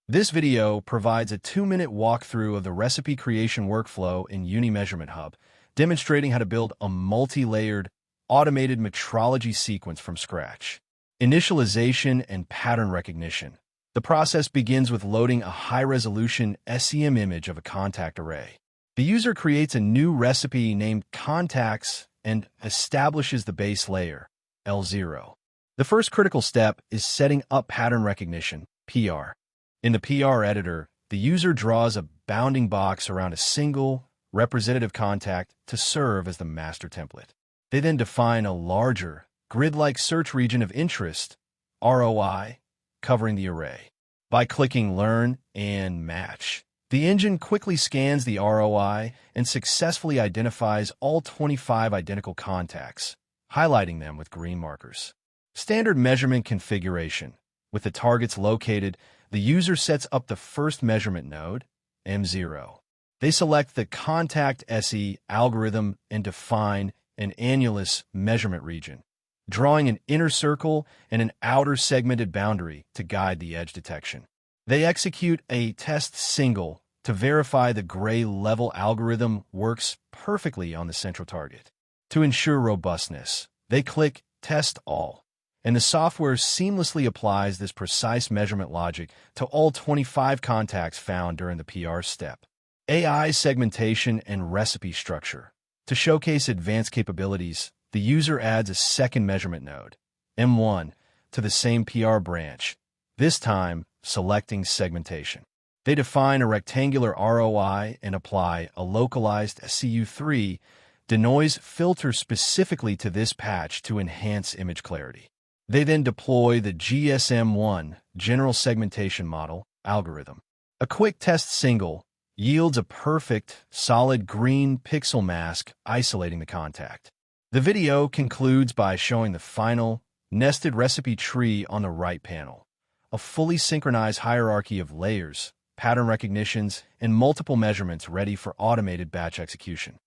This video provides a 2-minute walkthrough of the recipe creation workflow in Uni Measurement Hub, demonstrating how to build a multi-layered, automated metrology sequence from scratch. Initialization and pattern recognition. The process begins with loading a high-resolution SEM image of a contact array. The user creates a new recipe named Contacts and establishes the base layer, L0. The first critical step is setting up pattern recognition, PR. In the PR editor, the user draws a bounding box around a single, representative contact to serve as the master template. They then define a larger, grid-like search region of interest, ROI, covering the array. By clicking Learn and Match, the engine quickly scans the ROI and successfully identifies all 25 identical contacts, highlighting them with green markers. Standard measurement configuration. With the targets located, the user sets up the first measurement node, M0. They select the Contact SE algorithm and define an annulus measurement region, drawing an inner circle and an outer segmented boundary to guide the edge detection. They execute a test single to verify the gray level algorithm works perfectly on the central target. To ensure robustness, they click Test All, and the software seamlessly applies this precise measurement logic to all 25 contacts found during the PR step. AI segmentation and recipe structure. To showcase advanced capabilities, the user adds a second measurement node, M1, to the same PR branch, this time selecting segmentation. They define a rectangular ROI and apply a localized CU3 denoise filter specifically to this patch to enhance image clarity. They then deploy the GSM1 general segmentation model algorithm. A quick test single yields a perfect, solid green pixel mask isolating the contact. The video concludes by showing the final, nested recipe tree on the right panel, a fully synchronized hierarchy of layers, pattern recognitions, and multiple measurements ready for automated batch execution.